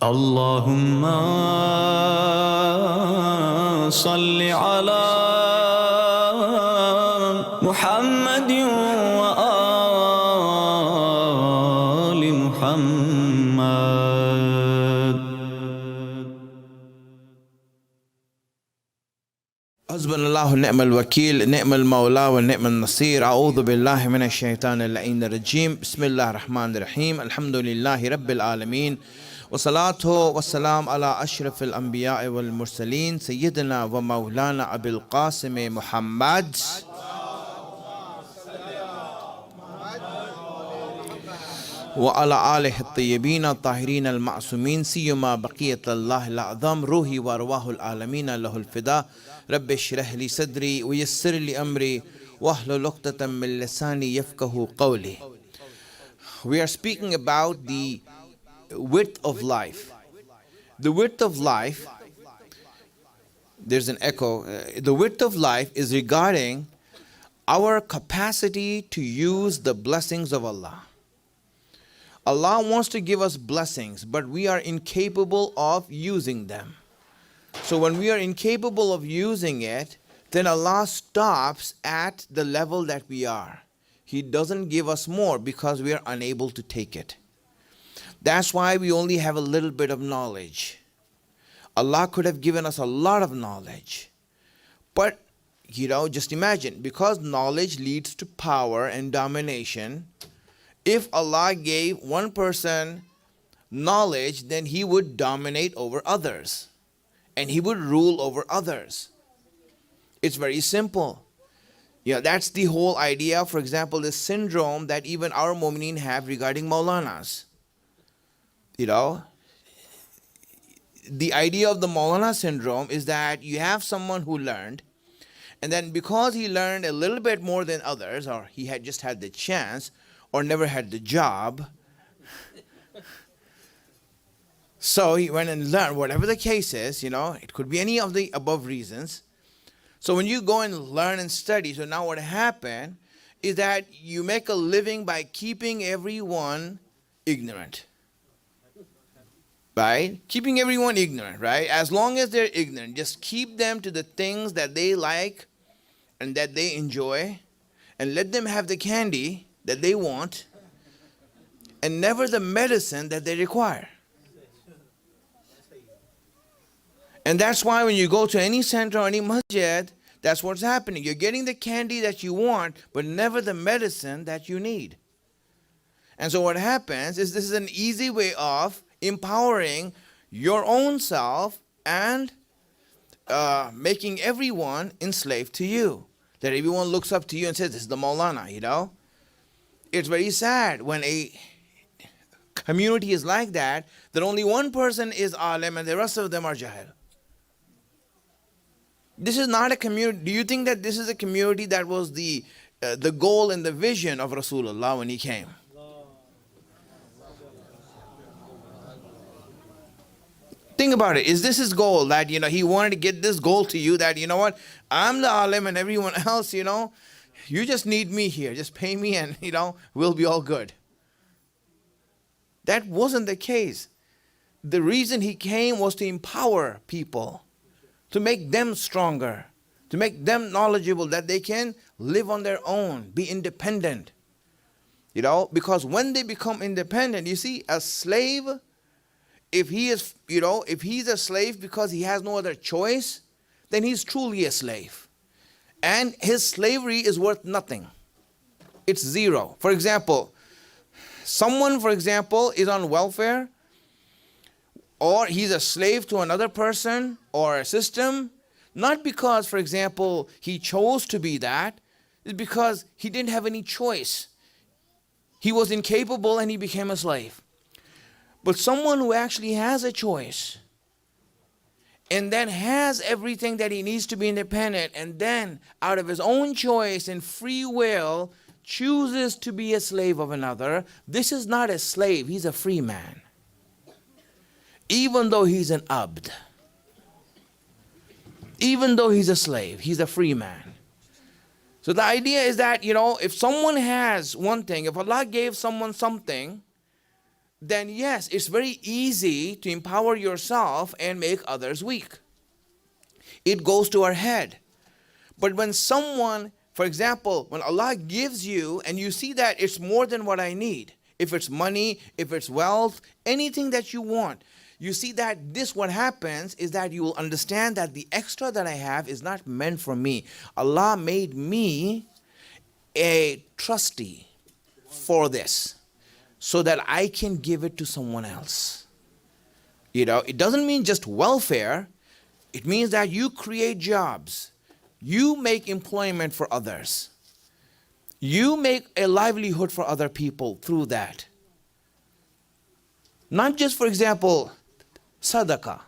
Allahumma salli ala Muhammadin wa ali Muhammad. Hasbunallahu wa ni'mal wakil, ni'mal mawla wa ni'mal nasir. A'udhu billahi minash shaitanir la'inir rajim. Bismillahir rahmanir rahim. Alhamdulillahi rabbil alameen. Wa salatu wa salam ala ashrafil anbiya'i wal mursaleen. Sayyidina wa Maulana Abul Qasim Muhammad. وعلى آله الطيبين الطاهرين المعصومين سيما بقية الله الأعظم روحي وأرواح العالمين له الفداء رب اشرح لي صدري ويسر لي أمري واحلل عقدة من لساني يفقهوا قولي. We are speaking about the width of life. The width of life, there's an echo. The width of life is regarding our capacity to use the blessings of Allah. Allah wants to give us blessings, but we are incapable of using them. So when we are incapable of using it, then Allah stops at the level that we are. He doesn't give us more because we are unable to take it. That's why we only have a little bit of knowledge. Allah could have given us a lot of knowledge. But, just imagine, because knowledge leads to power and domination, if Allah gave one person knowledge, then he would dominate over others. And he would rule over others. It's very simple. That's the whole idea. For example, this syndrome that even our mu'mineen have regarding Maulanas. The idea of the Maulana syndrome is that you have someone who learned, and then because he learned a little bit more than others, or he had just had the chance, or never had the job, so he went and learned, whatever the case is, it could be any of the above reasons. So when you go and learn and study, so now what happened is that you make a living by keeping everyone ignorant. Right? Keeping everyone ignorant, right? As long as they're ignorant, just keep them to the things that they like and that they enjoy, and let them have the candy that they want, and never the medicine that they require. And that's why when you go to any center or any masjid, that's what's happening. You're getting the candy that you want, but never the medicine that you need. And so what happens is this is an easy way of empowering your own self and making everyone enslaved to you. That everyone looks up to you and says, this is the Maulana, It's very sad when a community is like that only one person is alim and the rest of them are jahil. This is not a community. Do you think that this is a community that was the goal and the vision of Rasulullah when he came? Think about it. Is this his goal that, he wanted to get this goal to you that, what, I'm the alim and everyone else, you just need me here. Just pay me and, we'll be all good. That wasn't the case. The reason he came was to empower people, to make them stronger, to make them knowledgeable, that they can live on their own, be independent. Because when they become independent, you see, a slave, if he is, if he's a slave because he has no other choice, then he's truly a slave. And his slavery is worth nothing. It's zero. For example, someone, is on welfare, or he's a slave to another person or a system, not because, for example, he chose to be that, it's because he didn't have any choice. He was incapable and he became a slave. But someone who actually has a choice and then has everything that he needs to be independent, and then out of his own choice and free will chooses to be a slave of another, this is not a slave, he's a free man. Even though he's an abd. Even though he's a slave, he's a free man. So the idea is that, if someone has one thing, if Allah gave someone something, then yes, it's very easy to empower yourself and make others weak. It goes to our head. But when someone, for example, when Allah gives you and you see that it's more than what I need, if it's money, if it's wealth, anything that you want, you see that what happens is that you will understand that the extra that I have is not meant for me. Allah made me a trustee for this so that I can give it to someone else. It doesn't mean just welfare. It means that you create jobs. You make employment for others. You make a livelihood for other people through that. Not just, for example, sadaqah.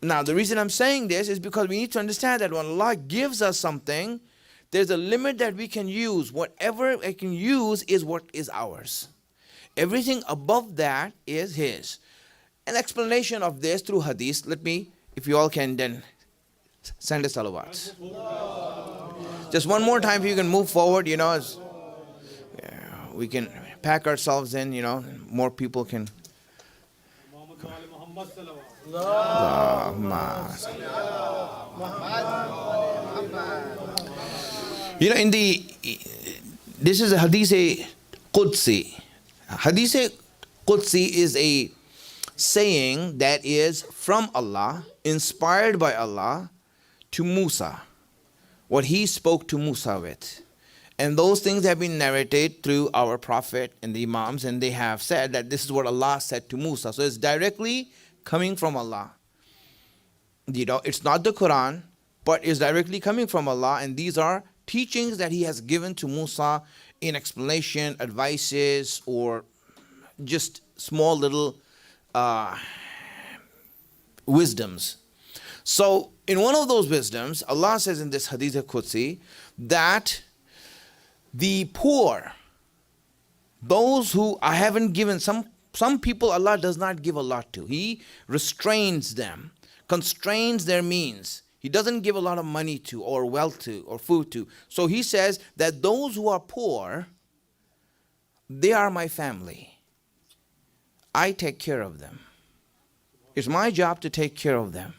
Now, the reason I'm saying this is because we need to understand that when Allah gives us something, there's a limit that we can use. Whatever I can use is what is ours. Everything above that is His. An explanation of this through hadith. Let me, if you all can then send us salawats. Just one more time if you can move forward, we can pack ourselves in, more people can. This is a hadith Qudsi. Hadith Qudsi is a saying that is from Allah, inspired by Allah, to Musa. What he spoke to Musa with. And those things have been narrated through our Prophet and the Imams, and they have said that this is what Allah said to Musa. So it's directly coming from Allah. It's not the Quran, but it's directly coming from Allah, and these are teachings that He has given to Musa in explanation, advices, or just small little wisdoms. So in one of those wisdoms, Allah says in this Hadith Qudsi that the poor, those who I haven't given, some people Allah does not give a lot to. He restrains them, constrains their means. He doesn't give a lot of money to, or wealth to, or food to. So He says that those who are poor, they are my family. I take care of them. It's my job to take care of them.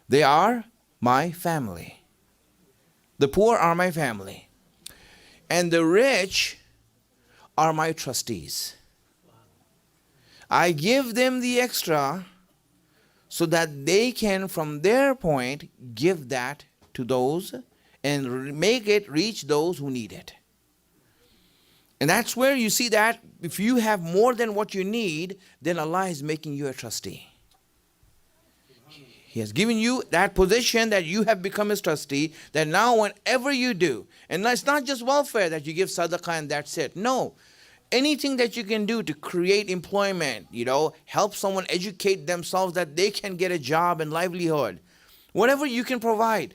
They are my family. The poor are my family. And the rich are my trustees. I give them the extra so that they can, from their point, give that to those and make it reach those who need it. And that's where you see that if you have more than what you need, then Allah is making you a trustee. He has given you that position that you have become His trustee, that now whenever you do, and it's not just welfare that you give sadaqah and that's it. No. Anything that you can do to create employment, help someone educate themselves that they can get a job and livelihood. Whatever you can provide.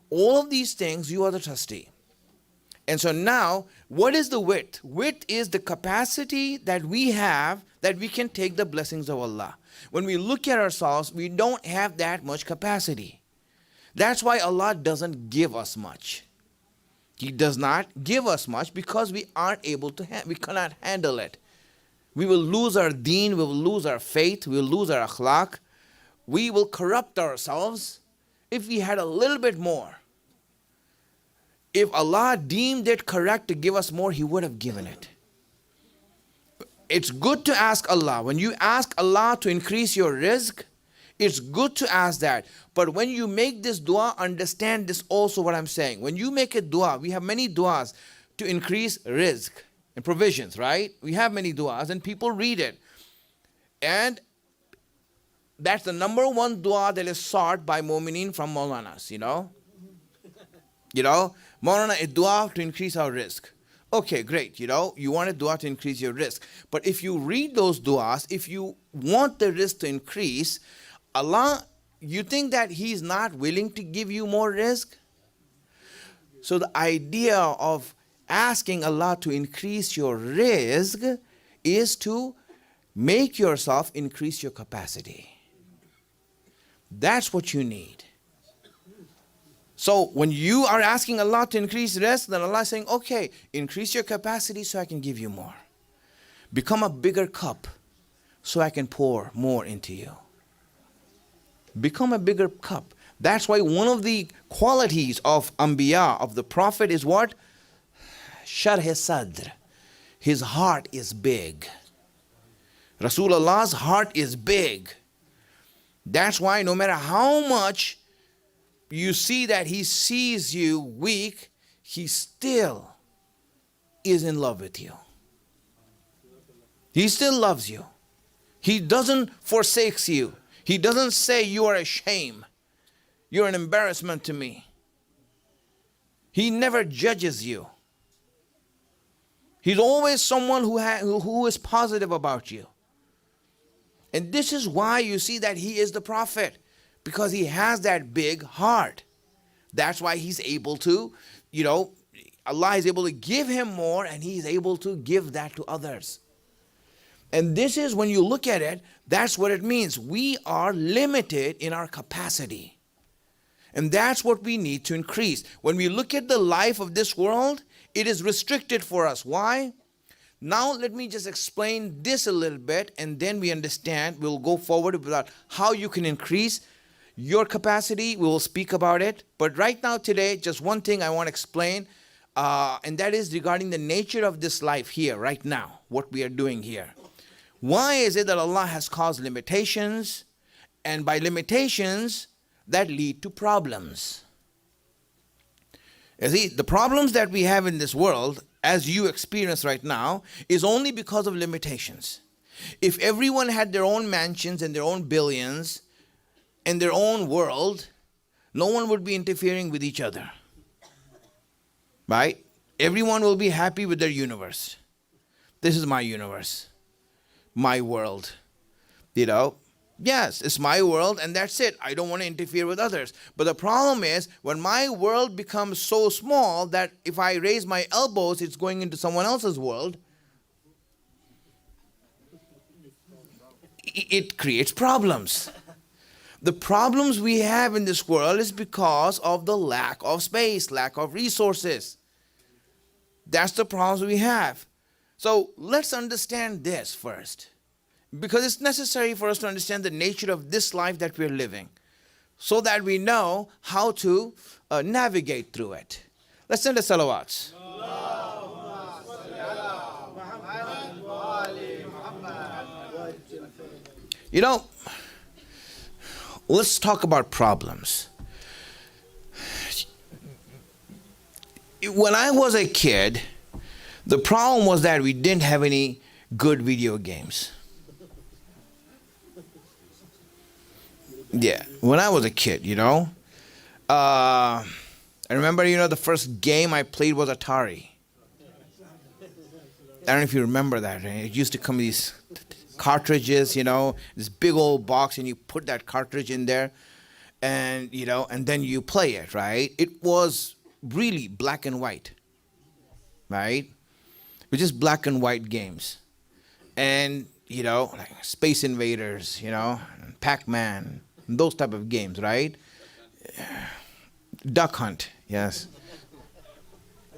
All of these things, you are the trustee. And so now, what is the wit? Wit is the capacity that we have that we can take the blessings of Allah. When we look at ourselves, we don't have that much capacity. That's why Allah doesn't give us much. He does not give us much because we aren't able to, we cannot handle it. We will lose our deen, we will lose our faith, we will lose our akhlaq. We will corrupt ourselves if we had a little bit more. If Allah deemed it correct to give us more, He would have given it. It's good to ask Allah. When you ask Allah to increase your rizq, it's good to ask that. But when you make this dua, understand this also what I'm saying. When you make a dua, we have many duas to increase rizq and provisions, right? We have many duas and people read it. And that's the number one dua that is sought by mu'mineen from Maulanas, Maulana, a dua to increase our rizq. Okay, great, you want a dua to increase your rizq. But if you read those duas, if you want the rizq to increase, Allah, you think that He's not willing to give you more rizq? So the idea of asking Allah to increase your rizq is to make yourself increase your capacity. That's what you need. So when you are asking Allah to increase rizq, then Allah is saying, okay, increase your capacity so I can give you more. Become a bigger cup. so I can pour more into you. Become a bigger cup. That's why one of the qualities of Anbiya, of the Prophet, is what? Sharh Sadr. His heart is big. Rasulullah's heart is big. That's why no matter how much you see that he sees you weak, he still is in love with you. He still loves you. He doesn't forsake you. He doesn't say you are a shame. You're an embarrassment to me. He never judges you. He's always someone who is positive about you. And this is why you see that he is the Prophet, because he has that big heart. That's why he's able to, Allah is able to give him more, and he's able to give that to others. And this is, when you look at it, that's what it means. We are limited in our capacity. And that's what we need to increase. When we look at the life of this world, it is restricted for us. Why? Now let me just explain this a little bit, and then we understand. We'll go forward about how you can increase your capacity. We will speak about it. But right now, today, just one thing I want to explain, and that is regarding the nature of this life here, right now, what we are doing here. Why is it that Allah has caused limitations, and by limitations that lead to problems? You see, the problems that we have in this world, as you experience right now, is only because of limitations. If everyone had their own mansions and their own billions and their own world, no one would be interfering with each other. Right? Everyone will be happy with their universe. This is my universe. My world. Yes, it's my world and that's it. I don't want to interfere with others. But the problem is, when my world becomes so small that if I raise my elbows, it's going into someone else's world, it creates problems. The problems we have in this world is because of the lack of space, lack of resources. That's the problems we have. So let's understand this first, because it's necessary for us to understand the nature of this life that we're living, so that we know how to navigate through it. Let's send the salawats. Let's talk about problems. When I was a kid, the problem was that we didn't have any good video games. Yeah, when I was a kid, I remember, the first game I played was Atari. I don't know if you remember that. Right? It used to come with these cartridges, this big old box, and you put that cartridge in there, and and then you play it, right? It was really black and white, right? It was just black and white games, and like Space Invaders, Pac-Man, those type of games, right? Duck Hunt, yes.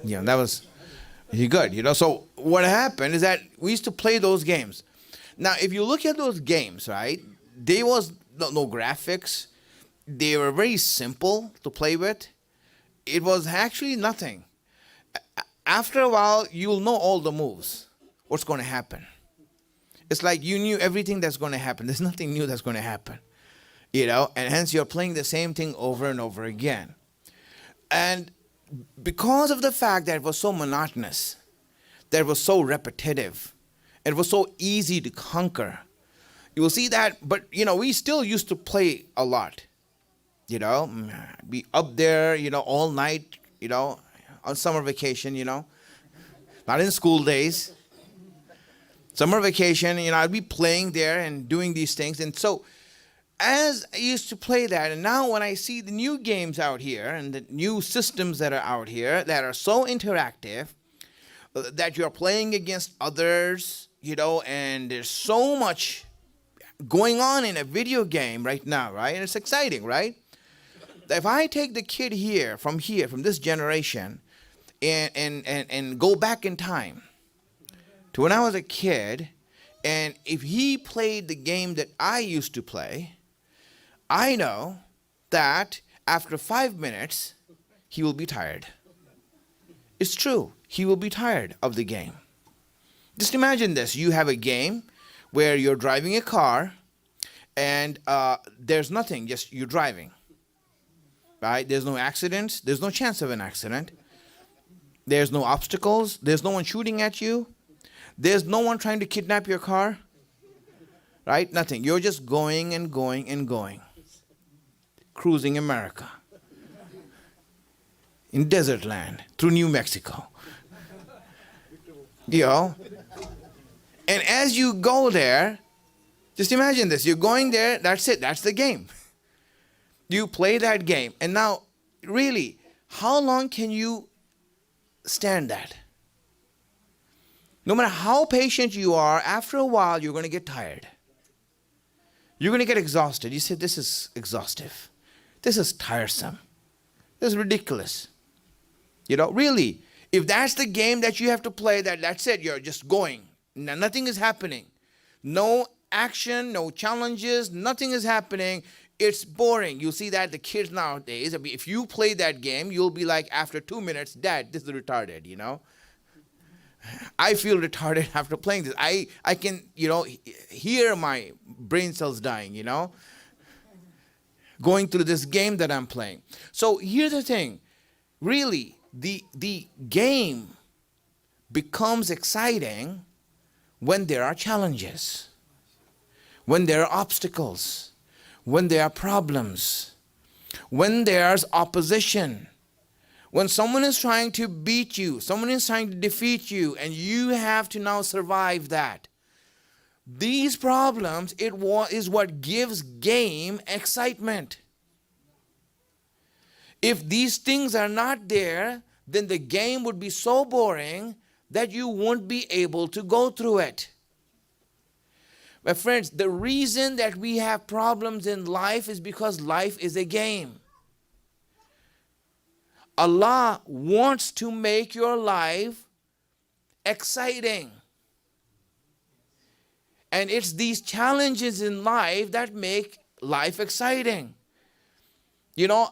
That was good, So what happened is that we used to play those games. Now, if you look at those games, right, there was no graphics. They were very simple to play with. It was actually nothing. After a while, you'll know all the moves, what's going to happen. It's like you knew everything that's going to happen. There's nothing new that's going to happen, and hence you're playing the same thing over and over again. And because of the fact that it was so monotonous, that it was so repetitive, it was so easy to conquer, you will see that. But we still used to play a lot. Be up there, all night, on summer vacation, not in school days. Summer vacation, I'd be playing there and doing these things. And so as I used to play that, and now when I see the new games out here and the new systems that are out here that are so interactive, that you're playing against others, and there's so much going on in a video game right now, right? And it's exciting, right? If I take the kid from this generation, and go back in time to when I was a kid, And if he played the game that I used to play, I know that after 5 minutes, he will be tired. It's true. He will be tired of the game. Just imagine this. You have a game where you're driving a car and there's nothing, just you're driving. Right? There's no accidents. There's no chance of an accident. There's no obstacles. There's no one shooting at you. There's no one trying to kidnap your car. Right? Nothing. You're just going and going and going. Cruising America. In desert land. Through New Mexico. You know? And as you go there, just imagine this. You're going there. That's it. That's the game. You play that game. And now, really, how long can you stand that? No matter how patient you are, after a while, you're going to get tired. You're going to get exhausted. You say, this is exhaustive. This is tiresome. This is ridiculous. You know, really, if that's the game that you have to play, that's it. You're just going. Nothing is happening. No action, no challenges, nothing is happening. It's boring. You see that the kids nowadays, if you play that game, you'll be like, after 2 minutes, Dad, this is retarded, you know. I feel retarded after playing this. I can, you know, hear my brain cells dying, you know, going through this game that I'm playing. So here's the thing. Really, the game becomes exciting when there are challenges, when there are obstacles, when there are problems, when there's opposition, when someone is trying to beat you, someone is trying to defeat you, and you have to now survive that. These problems, is what gives game excitement. If these things are not there, then the game would be so boring that you won't be able to go through it. My friends, the reason that we have problems in life is because life is a game. Allah wants to make your life exciting. And it's these challenges in life that make life exciting. You know,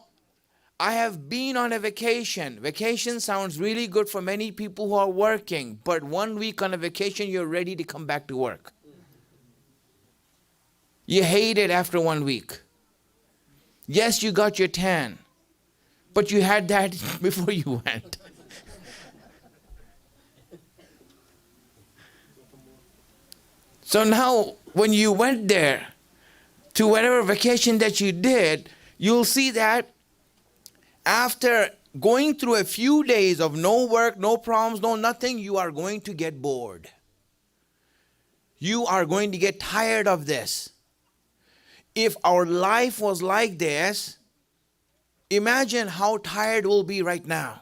I have been on a vacation. Vacation sounds really good for many people who are working, but 1 week on a vacation, you're ready to come back to work. You hate it after 1 week. Yes, you got your tan, but you had that before you went. So now, when you went there, to whatever vacation that you did, you'll see that after going through a few days of no work, no problems, no nothing, you are going to get bored. You are going to get tired of this. If our life was like this, imagine how tired we'll be right now.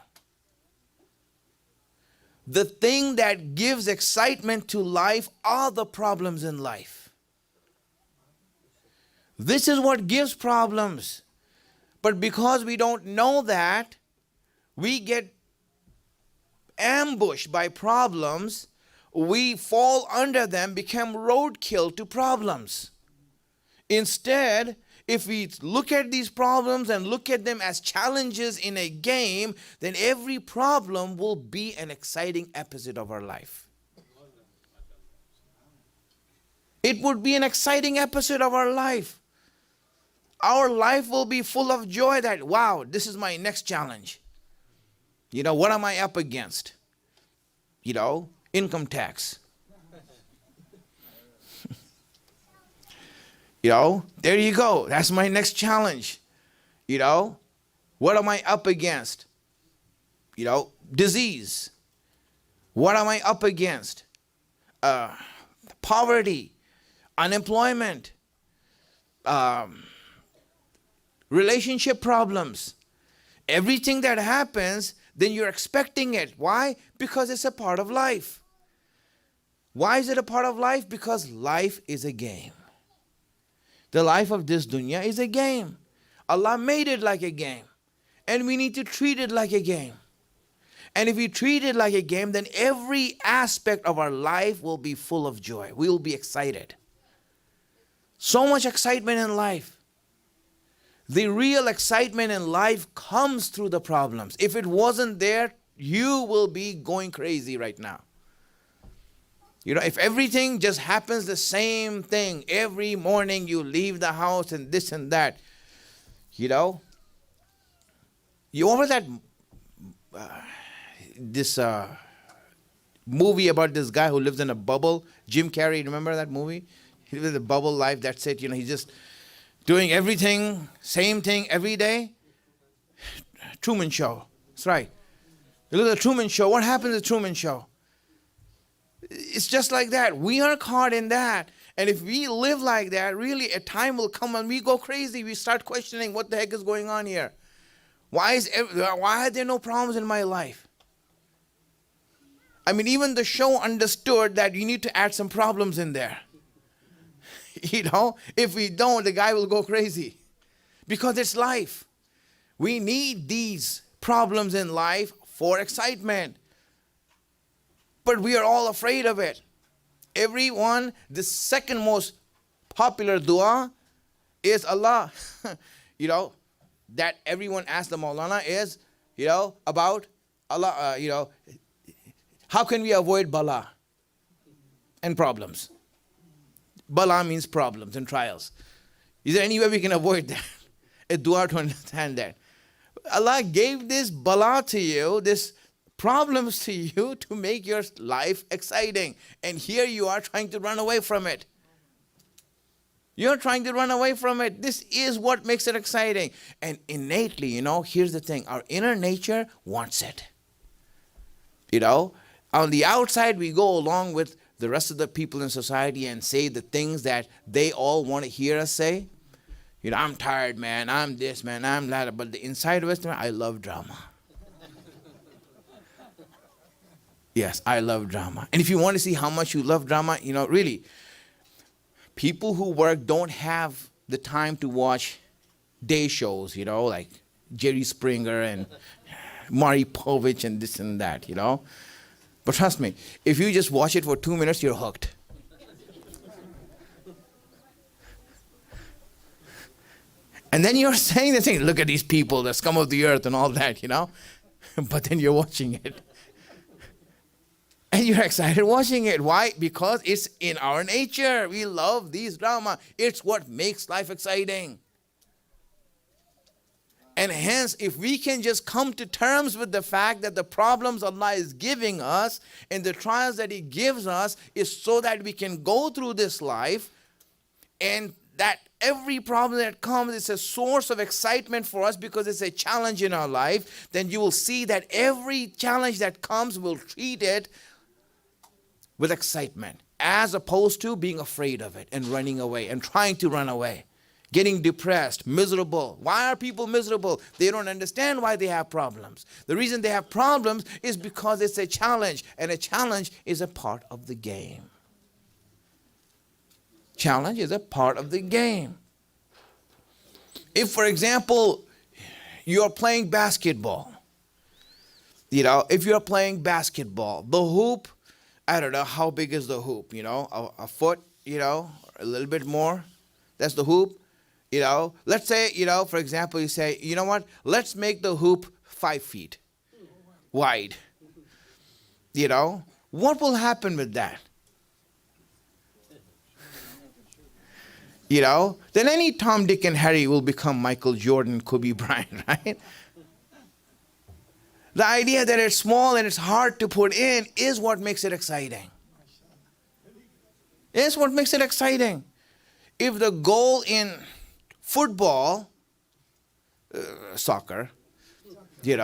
The thing that gives excitement to life are the problems in life. This is what gives problems. But because we don't know that, we get ambushed by problems. We fall under them, become roadkill to problems. Instead, if we look at these problems and look at them as challenges in a game, then every problem will be an exciting episode of our life. It would be an exciting episode of our life. Our life will be full of joy that, wow, this is my next challenge. You know, what am I up against? You know, income tax. You know, there you go. That's my next challenge. You know, what am I up against? You know, disease. What am I up against? Poverty, unemployment, relationship problems. Everything that happens, then you're expecting it. Why? Because it's a part of life. Why is it a part of life? Because life is a game. The life of this dunya is a game. Allah made it like a game. And we need to treat it like a game. And if we treat it like a game, then every aspect of our life will be full of joy. We will be excited. So much excitement in life. The real excitement in life comes through the problems. If it wasn't there, you will be going crazy right now. If everything just happens the same thing, every morning you leave the house and this and that, you over that, this movie about this guy who lives in a bubble, Jim Carrey, remember that movie? He lives a bubble life, that's it, he's just doing everything, same thing every day. Truman Show, that's right. You look at the Truman Show, what happens at the Truman Show? It's just like that. We are caught in that. And if we live like that, really a time will come when we go crazy. We start questioning what the heck is going on here. Why are there no problems in my life? I mean, even the show understood that you need to add some problems in there. If we don't, the guy will go crazy. Because it's life. We need these problems in life for excitement. But we are all afraid of it. Everyone, the second most popular dua is Allah. That everyone asks the Maulana is, about Allah, how can we avoid bala and problems? Bala means problems and trials. Is there any way we can avoid that? A dua to understand that. Allah gave this bala to you, this problems to you to make your life exciting. And here you are trying to run away from it. You're trying to run away from it. This is what makes it exciting. And innately, here's the thing. Our inner nature wants it. On the outside, we go along with the rest of the people in society and say the things that they all want to hear us say. I'm tired, man. I'm this, man. I'm that. But the inside of us, I love drama. Yes, I love drama. And if you want to see how much you love drama, really, people who work don't have the time to watch day shows, like Jerry Springer and Maury Povich and this and that, But trust me, if you just watch it for 2 minutes, you're hooked. And then you're saying the thing, look at these people, the scum of the earth and all that, But then you're watching it. And you're excited watching it. Why? Because it's in our nature. We love these drama. It's what makes life exciting. And hence, if we can just come to terms with the fact that the problems Allah is giving us and the trials that He gives us is so that we can go through this life, and that every problem that comes is a source of excitement for us because it's a challenge in our life, then you will see that every challenge that comes, we'll treat it with excitement, as opposed to being afraid of it and running away and trying to run away, getting depressed, miserable. Why are people miserable? They don't understand why they have problems. The reason they have problems is because it's a challenge, and a challenge is a part of the game. Challenge is a part of the game. If, for example, you're playing basketball, if you're playing basketball, the hoop, I don't know, how big is the hoop? A foot, a little bit more. That's the hoop. Let's say, for example, you say, you know what? Let's make the hoop 5 feet wide. What will happen with that? Then any Tom, Dick, and Harry will become Michael Jordan, Kobe Bryant, right? The idea that it's small and it's hard to put in is what makes it exciting. It's what makes it exciting. If the goal in football, soccer, it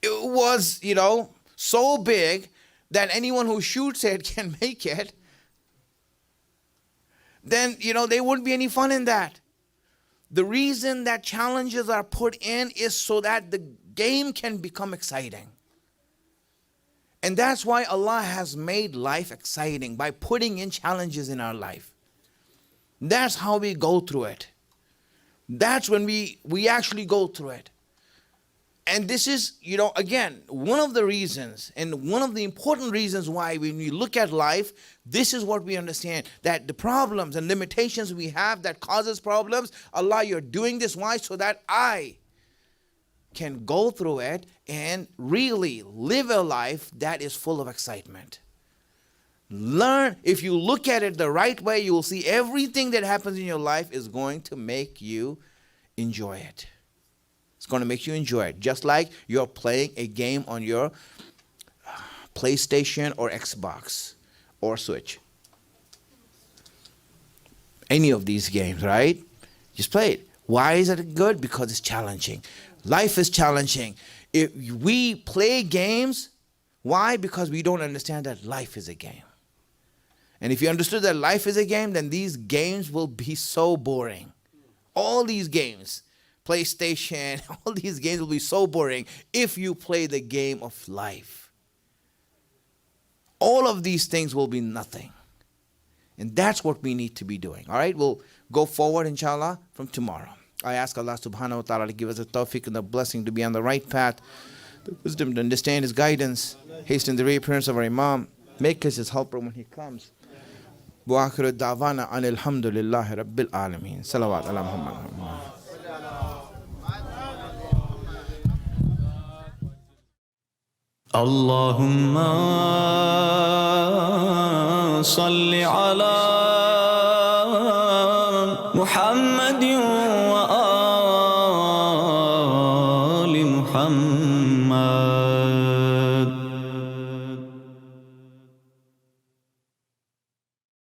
was, so big that anyone who shoots it can make it, then, there wouldn't be any fun in that. The reason that challenges are put in is so that the game can become exciting. And that's why Allah has made life exciting, by putting in challenges in our life. That's how we go through it. That's when we actually go through it. And this is, again, one of the reasons and one of the important reasons why when we look at life, this is what we understand, that the problems and limitations we have that causes problems, Allah, you're doing this. Why? So that I can go through it and really live a life that is full of excitement. Learn, if you look at it the right way, you will see everything that happens in your life is going to make you enjoy it. It's going to make you enjoy it. Just like you're playing a game on your PlayStation or Xbox or Switch. Any of these games, right? Just play it. Why is it good? Because it's challenging. Life is challenging. If we play games, why? Because we don't understand that life is a game. And if you understood that life is a game, then these games will be so boring. All these games, PlayStation, all these games will be so boring if you play the game of life. All of these things will be nothing. And that's what we need to be doing. All right, we'll go forward, inshallah, from tomorrow. I ask Allah subhanahu wa ta'ala to give us the tawfiq and the blessing to be on the right path, the wisdom to understand His guidance, hasten the reappearance of our Imam, make us His helper when He comes. Wa akhiru da'wana anil hamdulillahi rabbil alameen. Salawat ala Muhammad. اللهم صل على